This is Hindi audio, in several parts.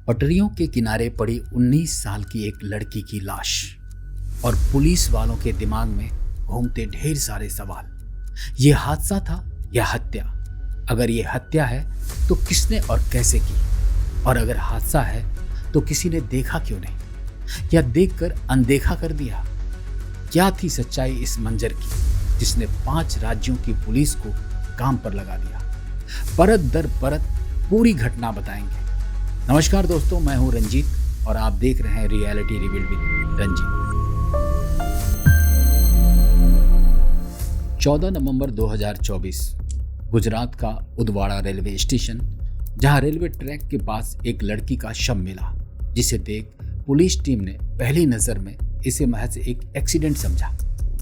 पटरियों के किनारे पड़ी 19 साल की एक लड़की की लाश और पुलिस वालों के दिमाग में घूमते ढेर सारे सवाल। ये हादसा था या हत्या? अगर ये हत्या है तो किसने और कैसे की? और अगर हादसा है तो किसी ने देखा क्यों नहीं, या देखकर अनदेखा कर दिया? क्या थी सच्चाई इस मंजर की जिसने 5 राज्यों की पुलिस को काम पर लगा दिया? परत दर परत पूरी घटना बताएंगे। नमस्कार दोस्तों, मैं हूं रंजीत और आप देख रहे हैं रियलिटी रिवील्ड विद रंजीत। 14 नवंबर 2024 गुजरात का उदवाड़ा रेलवे स्टेशन, जहां रेलवे ट्रैक के पास एक लड़की का शव मिला, जिसे देख पुलिस टीम ने पहली नजर में इसे महज एक एक्सीडेंट समझा।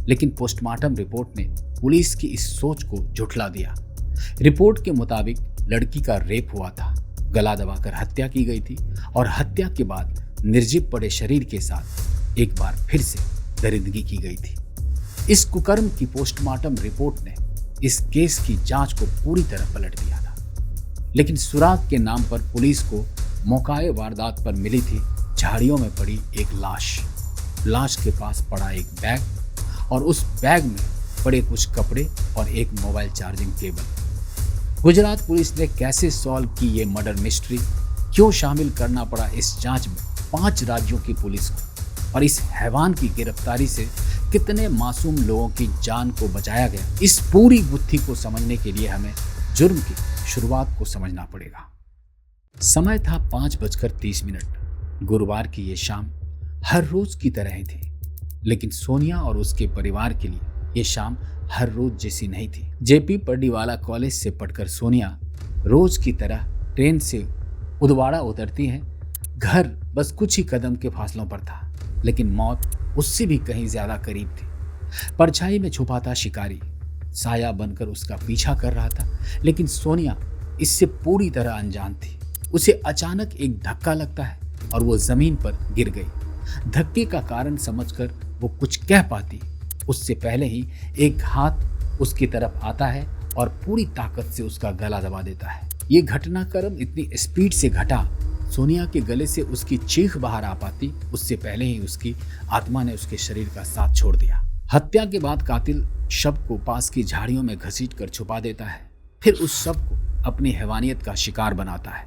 लेकिन पोस्टमार्टम रिपोर्ट ने पुलिस की इस सोच को झुठला दिया। रिपोर्ट के मुताबिक लड़की का रेप हुआ था, गला दबाकर हत्या की गई थी और हत्या के बाद निर्जीव पड़े शरीर के साथ एक बार फिर से दरिंदगी की गई थी। इस कुकर्म की पोस्टमार्टम रिपोर्ट ने इस केस की जांच को पूरी तरह पलट दिया था। लेकिन सुराग के नाम पर पुलिस को मौकाए वारदात पर मिली थी झाड़ियों में पड़ी एक लाश के पास पड़ा एक बैग और उस बैग में पड़े कुछ कपड़े और एक mobile charging cable. Gujarat police ने कैसे सॉल्व की ये मर्डर मिस्ट्री? क्यों शामिल करना पड़ा इस जांच में 5 राज्यों की पुलिस को? और इस हैवान की गिरफ्तारी से कितने मासूम लोगों की जान को बचाया गया? इस पूरी गुत्थी को समझने के लिए हमें जुर्म की शुरुआत को समझना पड़ेगा। समय था 5:30। गुरुवार की ये शाम हर रोज की तरह ही थी, लेकिन सोनिया और उसके परिवार के लिए ये शाम हर रोज जैसी नहीं थी। जेपी पर्डीवाला कॉलेज से पढ़कर सोनिया रोज की तरह ट्रेन से उदवाड़ा उतरती है। घर बस कुछ ही कदम के फासलों पर था, लेकिन मौत उससे भी कहीं ज्यादा करीब थी। परछाई में छुपा था शिकारी, साया बनकर उसका पीछा कर रहा था, लेकिन सोनिया इससे पूरी तरह अनजान थी। उसे अचानक एक धक्का लगता है और वो जमीन पर गिर गई। धक्के का कारण समझकर वो कुछ कह पाती उससे पहले ही एक हाथ उसकी तरफ आता है और पूरी ताकत से उसका गला दबा देता है। ये घटनाक्रम इतनी स्पीड से घटा, सोनिया के गले से उसकी चीख बाहर आ पाती उससे पहले ही उसकी आत्मा ने उसके शरीर का साथ छोड़ दिया। हत्या के बाद कातिल शव को पास की झाड़ियों में घसीट कर छुपा देता है, फिर उस शव को अपनी हैवानियत का शिकार बनाता है।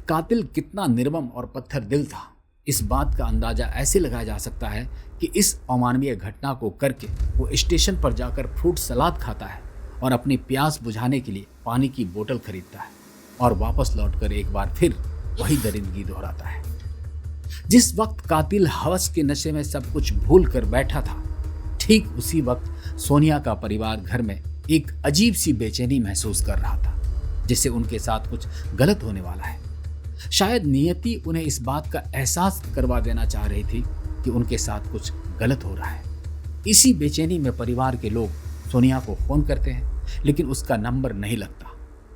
कातिल कितना निर्मम और पत्थर दिल था, इस बात का अंदाजा ऐसे लगाया जा सकता है कि इस अमानवीय घटना को करके वो स्टेशन पर जाकर फ्रूट सलाद खाता है और अपनी प्यास बुझाने के लिए पानी की बोतल खरीदता है और वापस लौटकर एक बार फिर वही दरिंदगी दोहराता है। जिस वक्त कातिल हवस के नशे में सब कुछ भूल कर बैठा था, ठीक उसी वक्त सोनिया का परिवार घर में एक अजीब सी बेचैनी महसूस कर रहा था, जिससे उनके साथ कुछ गलत होने वाला है। शायद नियति उन्हें इस बात का एहसास करवा देना चाह रही थी कि उनके साथ कुछ गलत हो रहा है। इसी बेचैनी में परिवार के लोग सोनिया को फोन करते हैं, लेकिन उसका नंबर नहीं लगता।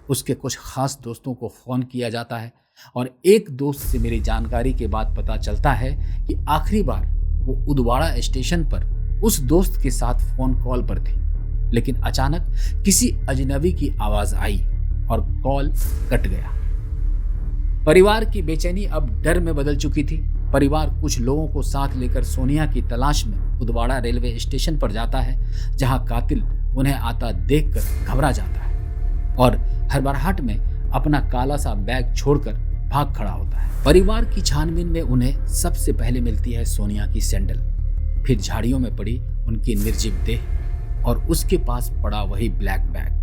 उसके कुछ खास दोस्तों को फोन किया जाता है और एक दोस्त से मेरी जानकारी के बाद पता चलता है कि आखिरी बार वो उदवाड़ा स्टेशन पर उस दोस्त के साथ फोन कॉल पर थी, लेकिन अचानक किसी अजनबी की आवाज आई और कॉल कट गया। परिवार की बेचैनी अब डर में बदल चुकी थी। परिवार कुछ लोगों को साथ लेकर सोनिया की तलाश में उदवाड़ा रेलवे स्टेशन पर जाता है, जहां कातिल उन्हें आता देखकर घबरा जाता है और हड़बड़ाहट में अपना काला सा बैग छोड़कर भाग खड़ा होता है। परिवार की छानबीन में उन्हें सबसे पहले मिलती है सोनिया की सैंडल, फिर झाड़ियों में पड़ी उनकी निर्जीव देह और उसके पास पड़ा वही ब्लैक बैग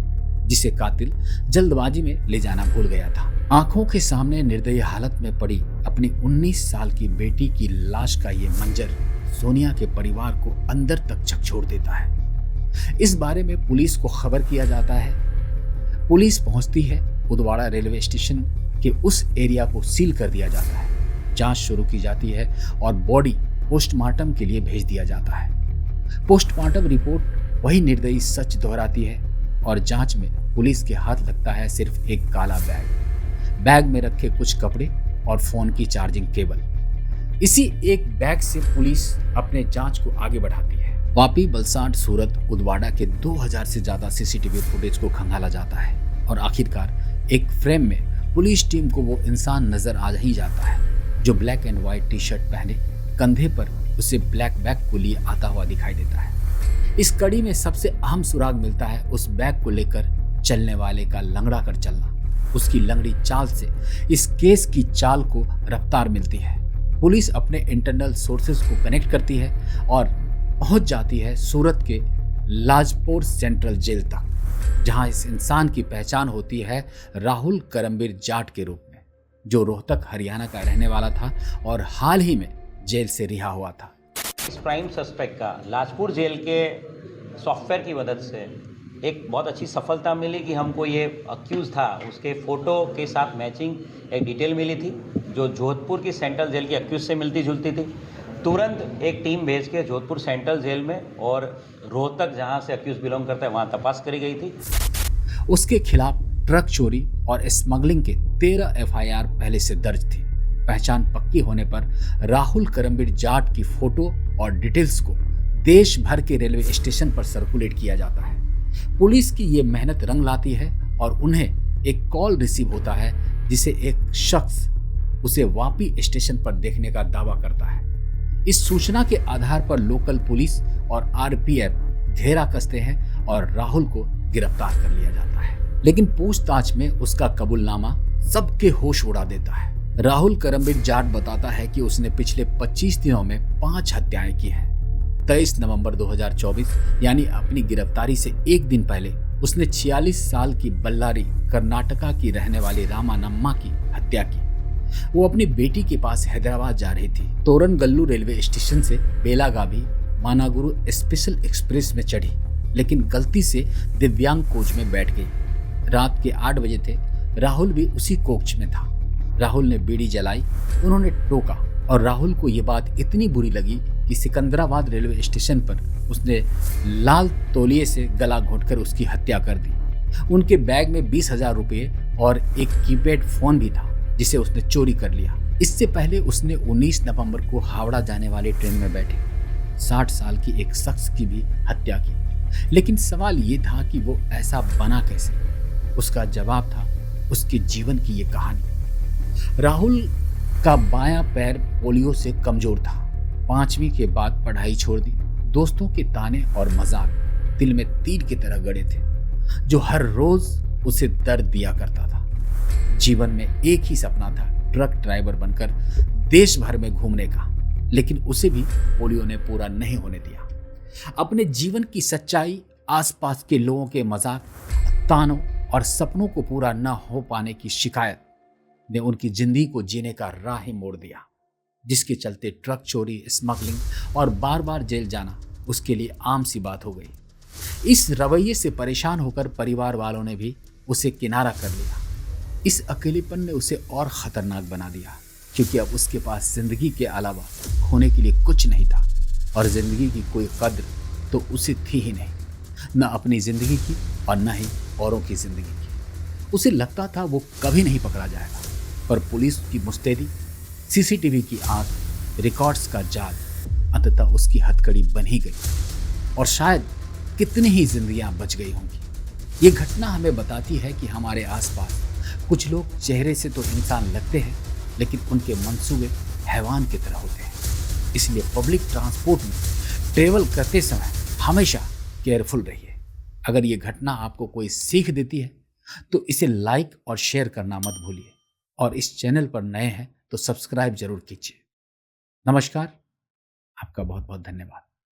जिसे कातिल जल्दबाजी में ले जाना भूल गया था। आंखों के सामने निर्दयी हालत में पड़ी अपनी 19 साल की बेटी की लाश का ये मंजर सोनिया के परिवार को अंदर तक झकझोर देता है। इस बारे में पुलिस को खबर किया जाता है। पुलिस पहुंचती है। उदवाड़ा रेलवे स्टेशन के उस एरिया को सील कर दिया जाता है। जांच शुरू की जाती है और बॉडी पोस्टमार्टम के लिए भेज दिया जाता है। पोस्टमार्टम रिपोर्ट वही निर्दयी सच दोहराती है और जांच में पुलिस के हाथ लगता है सिर्फ एक काला बैग में रखे कुछ कपड़े और फोन की चार्जिंग केबल। इसी एक बैग से पुलिस अपने जांच को आगे बढ़ाती है। वापी, वलसाड, सूरत, उदवाड़ा के 2000 से ज्यादा सीसीटीवी फुटेज को खंगाला जाता है और आखिरकार एक फ्रेम में पुलिस टीम को वो इंसान नजर आ ही जाता है जो black and white T shirt पहने कंधे पर उसे ब्लैक बैग को लिए आता हुआ दिखाई देता है। इस कड़ी में सबसे अहम सुराग मिलता है उस बैग को लेकर चलने वाले का लंगड़ा कर चलना। उसकी लंगड़ी चाल से इस केस की चाल को रफ्तार मिलती है। पुलिस अपने इंटरनल सोर्सेज को कनेक्ट करती है और पहुंच जाती है सूरत के लाजपोर सेंट्रल जेल तक, जहां इस इंसान की पहचान होती है राहुल करमबीर जाट के रूप में, जो रोहतक हरियाणा का रहने वाला था और हाल ही में जेल से रिहा हुआ था। इस प्राइम सस्पेक्ट का लाजपुर जेल के सॉफ्टवेयर की मदद से एक बहुत अच्छी सफलता मिली कि हमको ये अक्यूज़ था उसके फ़ोटो के साथ मैचिंग एक डिटेल मिली थी जो जोधपुर की सेंट्रल जेल की अक्यूज़ से मिलती जुलती थी। तुरंत एक टीम भेज के जोधपुर सेंट्रल जेल में और रोहतक जहाँ से अक्यूज़ बिलोंग करता है वहाँ तपास करी गई थी। उसके खिलाफ ट्रक चोरी और स्मगलिंग के 13 FIR पहले से दर्ज थी। पहचान पक्की होने पर राहुल करमबीर जाट की फोटो और डिटेल्स को देश भर के रेलवे स्टेशन पर सर्कुलेट किया जाता है। पुलिस की ये मेहनत रंग लाती है और उन्हें एक कॉल रिसीव होता है जिसे एक शख्स उसे वापी स्टेशन पर देखने का दावा करता है। इस सूचना के आधार पर लोकल पुलिस और RPF घेरा कसते हैं और राहुल को गिरफ्तार कर लिया जाता है। लेकिन पूछताछ में उसका कबूलनामा सबके होश उड़ा देता है। राहुल करमबीर जाट बताता है कि उसने पिछले 25 दिनों में 5 हत्याएं की हैं। 23 नवंबर 2024 यानी अपनी गिरफ्तारी से एक दिन पहले उसने 46 साल की बल्लारी कर्नाटका की रहने वाली रामानम्मा की हत्या की। वो अपनी बेटी के पास हैदराबाद जा रही थी। तोरनगल्लू रेलवे स्टेशन से बेलागावी मानागुरु स्पेशल एक्सप्रेस में चढ़ी, लेकिन गलती से दिव्यांग कोच में बैठ गई। रात के 8 बजे थे। राहुल भी उसी कोच में था। राहुल ने बीड़ी जलाई, उन्होंने टोका और राहुल को ये बात इतनी बुरी लगी कि सिकंदराबाद रेलवे स्टेशन पर उसने लाल तौलिए से गला घोंटकर उसकी हत्या कर दी। उनके बैग में 20,000 रुपये और एक कीपैड फोन भी था जिसे उसने चोरी कर लिया। इससे पहले उसने 19 नवंबर को हावड़ा जाने वाली ट्रेन में बैठे 60 साल की एक शख्स की भी हत्या की। लेकिन सवाल ये था कि वो ऐसा बना कैसे। उसका जवाब था उसके जीवन की ये कहानी। राहुल का बायां पैर पोलियो से कमजोर था। 5वीं के बाद पढ़ाई छोड़ दी। दोस्तों के ताने और मजाक दिल में तीर की तरह गड़े थे, जो हर रोज उसे दर्द दिया करता था। जीवन में एक ही सपना था, ट्रक ड्राइवर बनकर देश भर में घूमने का, लेकिन उसे भी पोलियो ने पूरा नहीं होने दिया। अपने जीवन की सच्चाई, आसपास के लोगों के मजाक, तानों और सपनों को पूरा न हो पाने की शिकायत ने उनकी जिंदगी को जीने का राह ही मोड़ दिया, जिसके चलते ट्रक चोरी, स्मगलिंग और बार बार जेल जाना उसके लिए आम सी बात हो गई। इस रवैये से परेशान होकर परिवार वालों ने भी उसे किनारा कर लिया। इस अकेलेपन ने उसे और खतरनाक बना दिया, क्योंकि अब उसके पास जिंदगी के अलावा खोने के लिए कुछ नहीं था और जिंदगी की कोई कद्र तो उसे थी ही नहीं, न अपनी जिंदगी की और न ही औरों की जिंदगी की। उसे लगता था वो कभी नहीं पकड़ा जाएगा, पर पुलिस की मुस्तैदी, CCTV की आंख, रिकॉर्ड्स का जाल अंततः उसकी हथकड़ी बन ही गई और शायद कितनी ही जिंदगियां बच गई होंगी। ये घटना हमें बताती है कि हमारे आसपास कुछ लोग चेहरे से तो इंसान लगते हैं, लेकिन उनके मंसूबे हैवान की तरह होते हैं। इसलिए पब्लिक ट्रांसपोर्ट में ट्रेवल करते समय हमेशा केयरफुल रहिए। अगर ये घटना आपको कोई सीख देती है तो इसे लाइक और शेयर करना मत भूलिए, और इस चैनल पर नए हैं तो सब्सक्राइब जरूर कीजिए। नमस्कार, आपका बहुत बहुत धन्यवाद।